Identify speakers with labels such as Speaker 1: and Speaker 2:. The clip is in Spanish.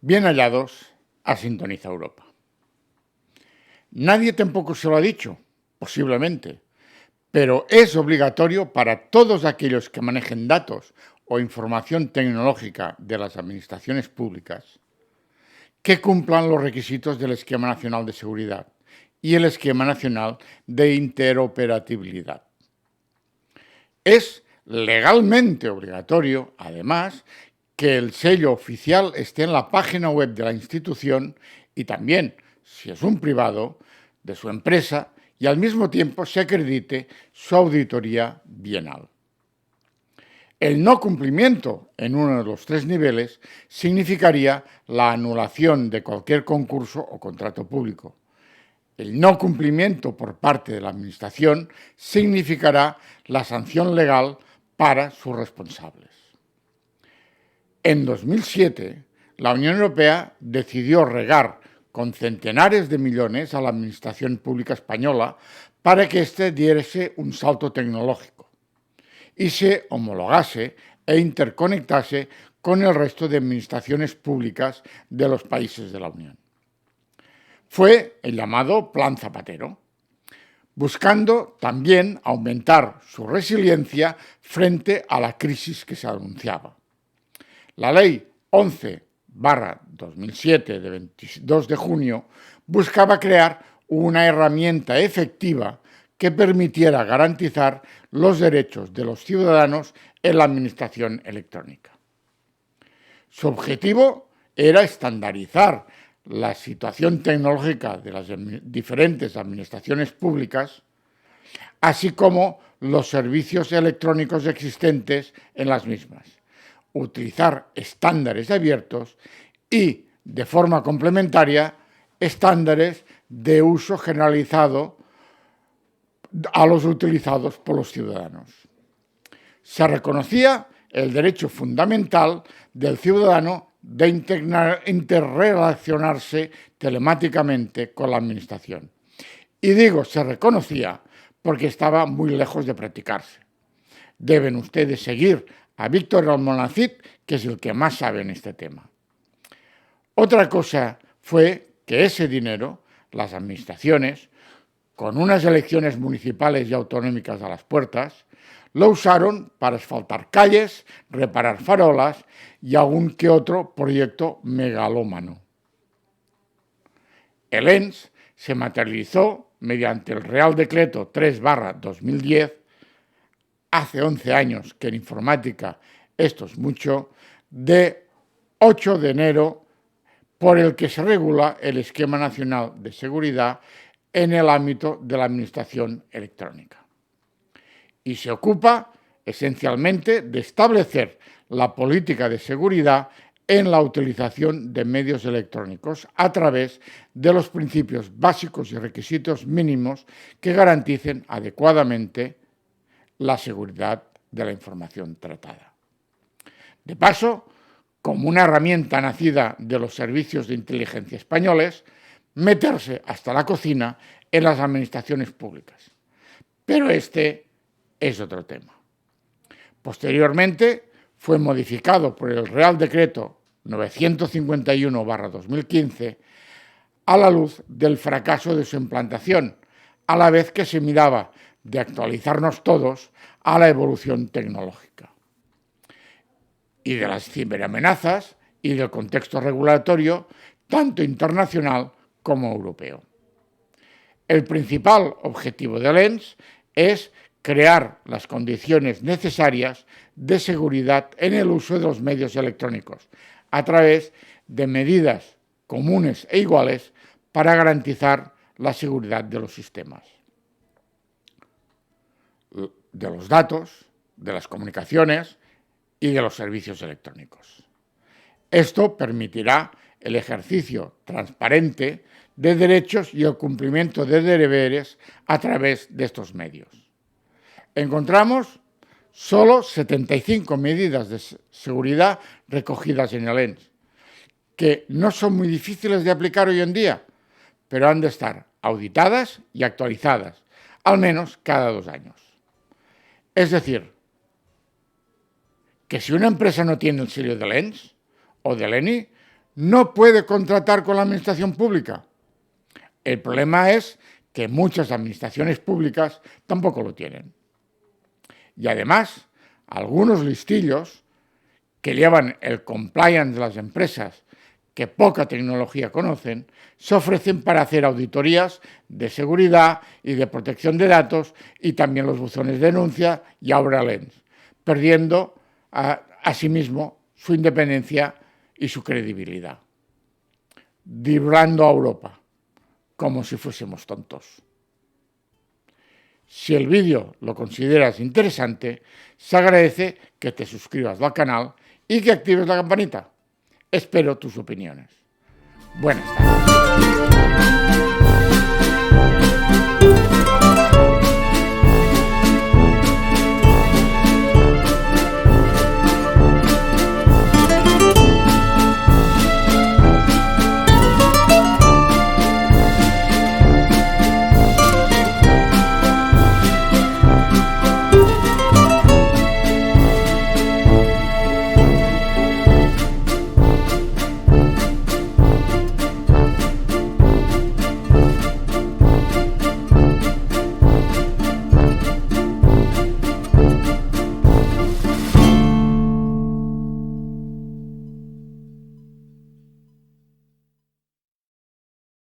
Speaker 1: Bien hallados a Sintoniza Europa. Nadie tampoco se lo ha dicho, posiblemente, pero es obligatorio para todos aquellos que manejen datos o información tecnológica de las administraciones públicas que cumplan los requisitos del Esquema Nacional de Seguridad y el Esquema Nacional de Interoperabilidad. Es legalmente obligatorio, además, que el sello oficial esté en la página web de la institución y también, si es un privado, de su empresa, y al mismo tiempo se acredite su auditoría bienal. El no cumplimiento en uno de los tres niveles significaría la anulación de cualquier concurso o contrato público. El no cumplimiento por parte de la Administración significará la sanción legal para sus responsables. En 2007, la Unión Europea decidió regar con centenares de millones a la Administración Pública Española para que éste diese un salto tecnológico y se homologase e interconectase con el resto de administraciones públicas de los países de la Unión. Fue el llamado Plan Zapatero, buscando también aumentar su resiliencia frente a la crisis que se anunciaba. La Ley 11/2007 de 22 de junio buscaba crear una herramienta efectiva que permitiera garantizar los derechos de los ciudadanos en la administración electrónica. Su objetivo era estandarizar la situación tecnológica de las diferentes administraciones públicas, así como los servicios electrónicos existentes en las mismas, utilizar estándares abiertos y, de forma complementaria, estándares de uso generalizado a los utilizados por los ciudadanos. Se reconocía el derecho fundamental del ciudadano de interrelacionarse telemáticamente con la Administración. Y digo se reconocía porque estaba muy lejos de practicarse. Deben ustedes seguir a Víctor Almonacid, que es el que más sabe en este tema. Otra cosa fue que ese dinero, las administraciones, con unas elecciones municipales y autonómicas a las puertas, lo usaron para asfaltar calles, reparar farolas y algún que otro proyecto megalómano. El ENS se materializó mediante el Real Decreto 3/2010, hace 11 años que en informática esto es mucho, de 8 de enero, por el que se regula el Esquema Nacional de Seguridad en el ámbito de la Administración electrónica. Y se ocupa esencialmente de establecer la política de seguridad en la utilización de medios electrónicos a través de los principios básicos y requisitos mínimos que garanticen adecuadamente la seguridad de la información tratada. De paso, como una herramienta nacida de los servicios de inteligencia españoles, meterse hasta la cocina en las administraciones públicas. Pero este es otro tema. Posteriormente, fue modificado por el Real Decreto 951/2015 a la luz del fracaso de su implantación, a la vez que se miraba de actualizarnos todos a la evolución tecnológica y de las ciberamenazas y del contexto regulatorio tanto internacional como europeo. El principal objetivo del ENS es crear las condiciones necesarias de seguridad en el uso de los medios electrónicos a través de medidas comunes e iguales para garantizar la seguridad de los sistemas, de los datos, de las comunicaciones y de los servicios electrónicos. Esto permitirá el ejercicio transparente de derechos y el cumplimiento de deberes a través de estos medios. Encontramos solo 75 medidas de seguridad recogidas en el ENS, que no son muy difíciles de aplicar hoy en día, pero han de estar auditadas y actualizadas, al menos cada 2 años. Es decir, que si una empresa no tiene el sello del ENS o del ENI, no puede contratar con la administración pública. El problema es que muchas administraciones públicas tampoco lo tienen. Y además, algunos listillos que llevan el compliance de las empresas, que poca tecnología conocen, se ofrecen para hacer auditorías de seguridad y de protección de datos y también los buzones de denuncia y Aura Lens, perdiendo asimismo su independencia y su credibilidad. Driblando a Europa, como si fuésemos tontos. Si el vídeo lo consideras interesante, se agradece que te suscribas al canal y que actives la campanita. Espero tus opiniones. Buenas tardes.